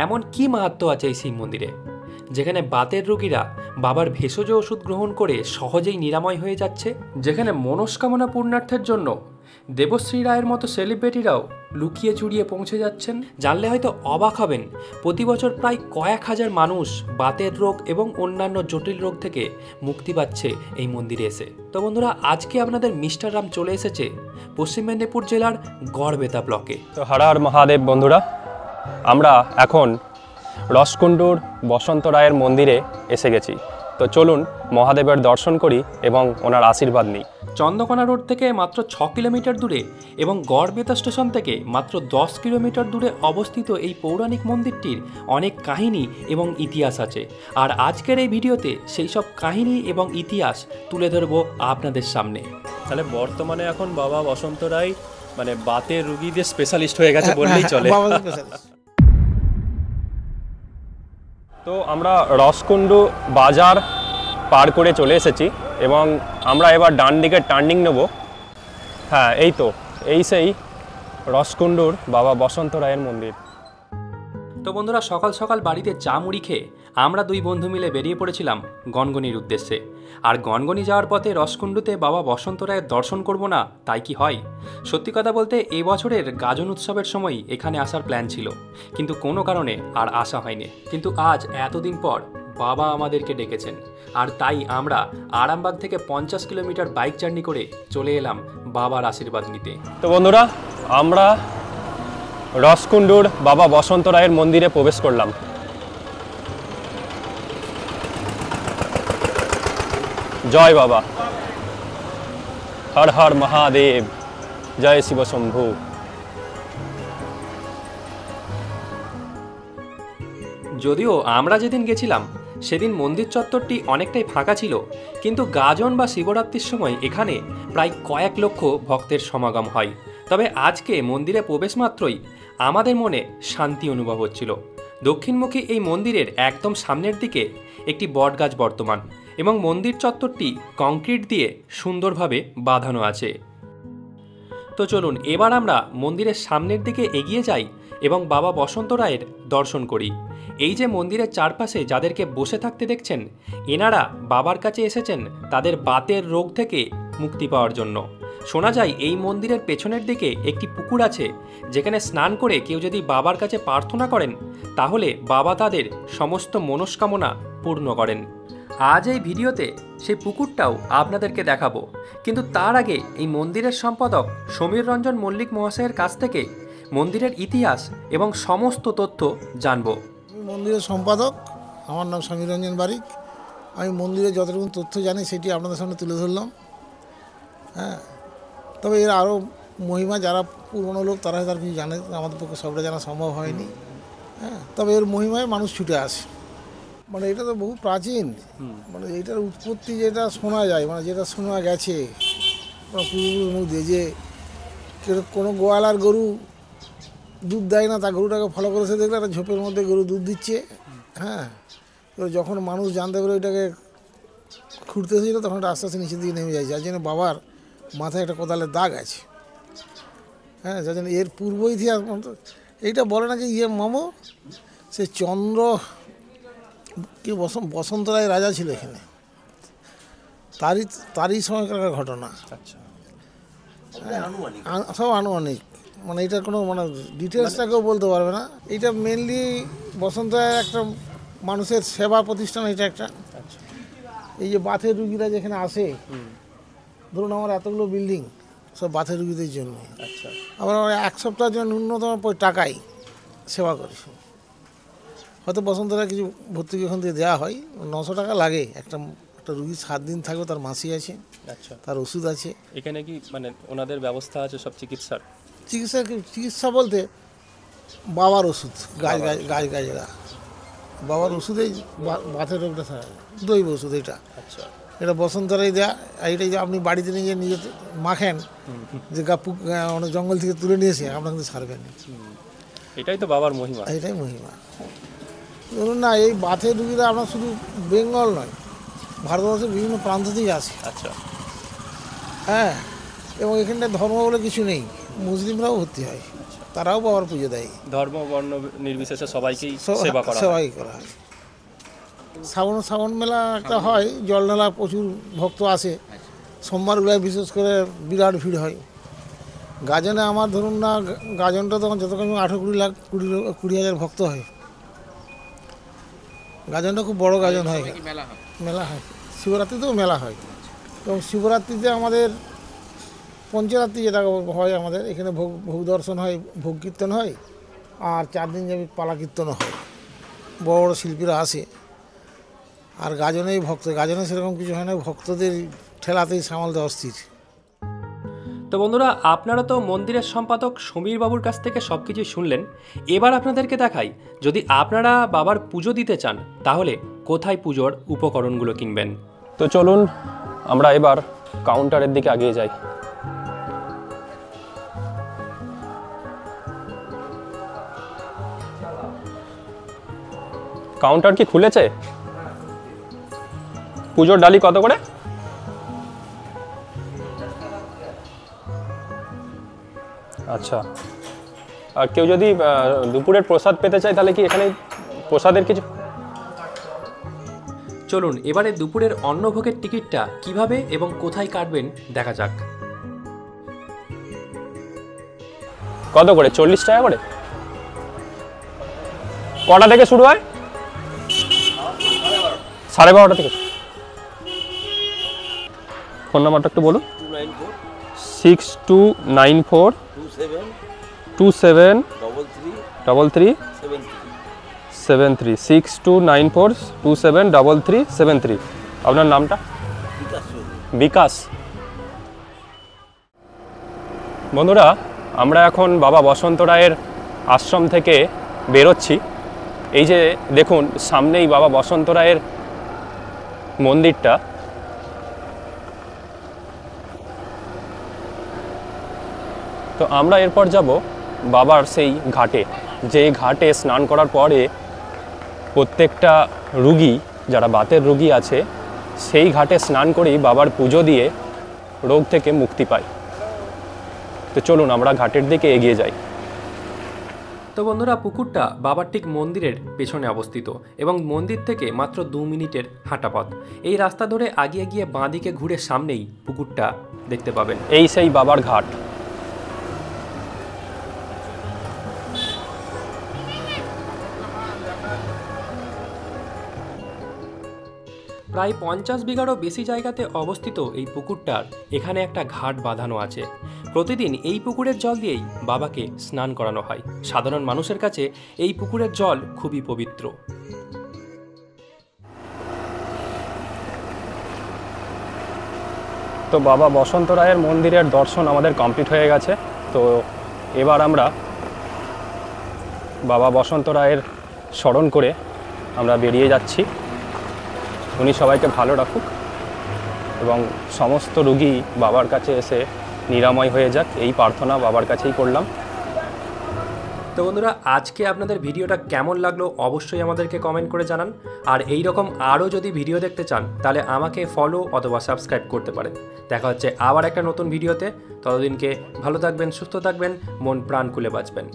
এমন কি মাহাত্ম্য আছে এই শিব মন্দিরে, যেখানে বাতের রোগীরা বাবার ভেষজ ওষুধ গ্রহণ করে সহজেই নিরাময় হয়ে যাচ্ছে, যেখানে মনস্কামনা পূর্ণার্থের জন্য দেবশ্রী রায়ের মতো সেলিব্রিটিরাও লুকিয়ে চুরিয়ে পৌঁছে যাচ্ছেন। জানলে হয়তো অবাক হবেন, প্রতি বছর প্রায় কয়েক হাজার মানুষ বাতের রোগ এবং অন্যান্য জটিল রোগ থেকে মুক্তি পাচ্ছে এই মন্দিরে এসে। তো বন্ধুরা, আজকে আপনাদের মিস্টার রাম চলে এসেছে পশ্চিম মেদিনীপুর জেলার গড়বেতা ব্লকে। তো হর হর মহাদেব বন্ধুরা, আমরা এখন রসকুণ্ডুর বসন্ত রায়ের মন্দিরে এসে গেছি। তো চলুন মহাদেবের দর্শন করি এবং ওনার আশীর্বাদ নিই। চন্দ্রকোনা রোড থেকে মাত্র 6 কিলোমিটার দূরে এবং গড়বেতা স্টেশন থেকে মাত্র 10 কিলোমিটার দূরে অবস্থিত এই পৌরাণিক মন্দিরটির অনেক কাহিনী এবং ইতিহাস আছে। আর আজকের এই ভিডিওতে সেই সব কাহিনী এবং ইতিহাস তুলে ধরবো আপনাদের সামনে। তাহলে বর্তমানে এখন বাবা বসন্ত রায় মানে বাতের রোগীদের স্পেশালিস্ট হয়ে গেছে বললেই চলে। তো আমরা রসকুণ্ডু বাজার পার করে চলে এসেছি এবং আমরা এবার ডান দিকে টার্নিং নেব। হ্যাঁ, এই সেই রসকুণ্ডুর বাবা বসন্ত রায়ের মন্দির। তো বন্ধুরা, সকাল সকাল বাড়িতে চা মুড়ি খেয়ে আমরা দুই বন্ধু মিলে বেরিয়ে পড়েছিলাম গনগনির উদ্দেশ্যে। আর গনগনি যাওয়ার পথে রসকুণ্ডুতে বাবা বসন্ত রায়ের দর্শন করব না তাই কি হয়? সত্যি কথা বলতে এই বছরের গাজন উৎসবের সময় এখানে আসার প্ল্যান ছিল, কিন্তু কোনো কারণে আর আসা হয়নি। কিন্তু আজ এতদিন পর বাবা আমাদেরকে ডেকেছেন, আর তাই আমরা আরামবাগ থেকে 50 কিলোমিটার বাইক জার্নি করে চলে এলাম বাবার আশীর্বাদ নিতে। তো বন্ধুরা, আমরা রসকুণ্ডুর বাবা বসন্ত রায়ের মন্দিরে প্রবেশ করলাম। জয় বাবা, হর হর মহাদেব, জয় শিব শম্ভু। যদিও আমরা যেদিন গেছিলাম সেদিন মন্দির চত্বরটি অনেকটাই ফাঁকা ছিল, কিন্তু গাজন বা শিবরাত্রির সময় এখানে প্রায় কয়েক লক্ষ ভক্তের সমাগম হয়। তবে আজকে মন্দিরে প্রবেশ মাত্রই আমাদের মনে শান্তি অনুভব হচ্ছিল। দক্ষিণমুখী এই মন্দিরের একদম সামনের দিকে একটি বটগাছ বর্তমান এবং মন্দির চত্বরটি কংক্রিট দিয়ে সুন্দরভাবে বাঁধানো আছে। তো চলুন এবার আমরা মন্দিরের সামনের দিকে এগিয়ে যাই এবং বাবা বসন্ত রায়ের দর্শন করি। এই যে মন্দিরের চারপাশে যাদেরকে বসে থাকতে দেখছেন, এনারা বাবার কাছে এসেছেন তাদের বাতের রোগ থেকে মুক্তি পাওয়ার জন্য। শোনা যায় এই মন্দিরের পেছনের দিকে একটি পুকুর আছে, যেখানে স্নান করে কেউ যদি বাবার কাছে প্রার্থনা করেন তাহলে বাবা তাদের সমস্ত মনস্কামনা পূর্ণ করেন। আজ এই ভিডিওতে সেই পুকুরটাও আপনাদেরকে দেখাবো, কিন্তু তার আগে এই মন্দিরের সম্পাদক সমীর রঞ্জন মল্লিক মহাশয়ের কাছ থেকে মন্দিরের ইতিহাস এবং সমস্ত তথ্য জানব। মন্দিরের সম্পাদক, আমার নাম সমীর রঞ্জন বারিক। আমি মন্দিরের যতটুকু তথ্য জানি সেটি আপনাদের সামনে তুলে ধরলাম। হ্যাঁ, তবে এর আরও মহিমা যারা পুরনো লোক তারা তার কিছু জানে, আমাদের পক্ষে সবটা জানা সম্ভব হয়নি। হ্যাঁ, তবে এর মহিমায় মানুষ ছুটে আসে। মানে এটা তো বহু প্রাচীন, মানে এটার উৎপত্তি যেটা শোনা যায়, মানে যেটা শোনা গেছে পূর্বপুরুষের মুখ দিয়ে, যে কোনো গোয়ালার গরু দুধ দেয় না, তার গরুটাকে ফলো করে সে দেখলে একটা ঝোপের মধ্যে গরু দুধ দিচ্ছে। হ্যাঁ, এবার যখন মানুষ জানতে পারে ওইটাকে খুঁড়তে এসেছিলো, তখন এটা আস্তে আস্তে নিচের দিকে নেমে যায়, যার জন্য বাবার মাথায় একটা কোদালের দাগ আছে। হ্যাঁ, যার জন্য এর পূর্ব ইতিহাস এইটা বলে না যে মামো সে চন্দ্র কি বসন্ত রায় রাজা ছিল এখানে, তারই সময়কার ঘটনা। আচ্ছা, সব আনুমানিক, মানে এটার কোনো মানে ডিটেলসটা কেউ বলতে পারবে না। এইটা মেনলি বসন্ত রায়ের একটা মানুষের সেবা প্রতিষ্ঠান। এটা একটা, এই যে বাতের রুগীরা যেখানে আসে, ধরুন আমার এতগুলো বিল্ডিং সব বাতের রুগীদের জন্য। আচ্ছা, আবার আমরা এক সপ্তাহের জন্য ন্যূনতম টাকাই সেবা করি। হয়তো বসন্ত রায় কিছু ভর্তুকি এখান থেকে দেওয়া হয়, 900 টাকা লাগে। একটা রুগী 7 দিন থাকবে, তার মাসি আছে। আচ্ছা, তার ওষুধ আছে। এখানে কি মানে ওনাদের ব্যবস্থা আছে সব চিকিৎসার? চিকিৎসা বলতে বাবার ওষুধ, গাছরা বাবার ওষুধেই বাতের রোগটা সারা, দৈব ওষুধ এটা। আচ্ছা, এটা বসন্ত রায় দেয়া। এইটাই যে আপনি বাড়িতে নিজে মাখেন, যে অনেক জঙ্গল থেকে তুলে নিয়ে এসে আপনার কিন্তু সারবেন। এটাই তো বাবার মহিমা। এটাই মহিমা। ধরুন না, এই বাতের রুগীরা আপনার শুধু বেঙ্গল নয়, ভারতবর্ষের বিভিন্ন প্রান্ত থেকে আসে। আচ্ছা, হ্যাঁ, এবং এখানটায় ধর্ম বলে কিছু নেই, মুসলিমরাও ভর্তি হয়। তারাও বাবার পুজো দেয়। ধর্ম বর্ণ নির্বিশেষে সবাইকেই সেবা করা হয়। সেবাই করা হয়। শ্রাবণ মেলা একটা হয়, জল ঢালা প্রচুর ভক্ত আসে, সোমবারগুলোয় বিশেষ করে বিরাট ভিড় হয়। গাজনে আমার ধরুন না, গাজনটা তখন যতক্ষণ 18-20 ভক্ত হয়। গাজনটা খুব বড় গাজন হয়, মেলা হয়। শিবরাত্রিতেও মেলা হয়, এবং শিবরাত্রিতে আমাদের পঞ্চরাত্রি যেটা হয়, আমাদের এখানে ভোগ দর্শন হয়, ভোগ কীর্তন হয়, আর 4 দিন যাবি পালা কীর্তনও হয়। বড় বড় শিল্পীরা আসে। আর গাজনেই গাজনে সেরকম কিছু হয় না, ভক্তদের ঠেলাতেই সামালতে অস্থির। তো বন্ধুরা, আপনারা তো মন্দিরের সম্পাদক সমীর বাবুর কাছ থেকে সব কিছুই শুনলেন। এবার আপনাদেরকে দেখাই, যদি আপনারা বাবার পুজো দিতে চান তাহলে কোথায় পুজোর উপকরণগুলো কিনবেন। তো চলুন আমরা এবার কাউন্টারের দিকে এগিয়ে যাই। কাউন্টার কি খুলেছে? পুজোর ডালি কত করে? আচ্ছা, আর কেউ যদি দুপুরের প্রসাদ পেতে চায় তাহলে কি এখানে প্রসাদের কিছু? চলুন এবারে দুপুরের অন্নভোগের টিকিটটা কিভাবে এবং কোথায় কাটবেন দেখা যাক। কত করে? 40 টাকা করে। কটা থেকে শুরু হয়? 12:30 থেকে। ফোন নাম্বারটা একটু বলুন। 6294 27 33 73 6294 27 33 73। আপনার নামটা? বিকাশ। বন্ধুরা, আমরা এখন বাবা বসন্ত রায়ের আশ্রম থেকে বেরোচ্ছি। এই যে দেখুন সামনেই বাবা বসন্ত রায়ের মন্দিরটা। তো আমরা এরপর যাব বাবার সেই ঘাটে, যে ঘাটে স্নান করার পরে প্রত্যেকটা রুগী, যারা বাতের রুগী আছে, সেই ঘাটে স্নান করেই বাবার পুজো দিয়ে রোগ থেকে মুক্তি পায়। তো চলুন আমরা ঘাটের দিকে এগিয়ে যাই। তো বন্ধুরা, পুকুরটা বাবার ঠিক মন্দিরের পেছনে অবস্থিত এবং মন্দির থেকে মাত্র 2 মিনিটের হাঁটা পথ। এই রাস্তা ধরে আগিয়ে গিয়ে বাঁ দিকে ঘুরে সামনেই পুকুরটা দেখতে পাবেন। এই সেই বাবার ঘাট। প্রায় 50 বিঘারও বেশি জায়গাতে অবস্থিত এই পুকুরটার এখানে একটা ঘাট বাঁধানো আছে। প্রতিদিন এই পুকুরের জল দিয়েই বাবাকে স্নান করানো হয়। সাধারণ মানুষের কাছে এই পুকুরের জল খুবই পবিত্র। তো বাবা বসন্ত রায়ের মন্দিরের দর্শন আমাদের কমপ্লিট হয়ে গেছে। তো এবার আমরা বাবা বসন্ত রায়ের স্মরণ করে আমরা বেরিয়ে যাচ্ছি। উনি সবাইকে ভালো রাখুক এবং সমস্ত রোগী বাবার কাছে এসে নিরাময় হয়ে যাক, এই প্রার্থনা বাবার কাছেই করলাম। তো বন্ধুরা, আজকে আপনাদের ভিডিওটা কেমন লাগলো অবশ্যই আমাদেরকে কমেন্ট করে জানান। আর এই রকম আরও যদি ভিডিও দেখতে চান তাহলে আমাকে ফলো অথবা সাবস্ক্রাইব করতে পারেন। দেখা হচ্ছে আবার একটা নতুন ভিডিওতে। ততদিনকে ভালো থাকবেন, সুস্থ থাকবেন, মন প্রাণ খুলে বাঁচবেন।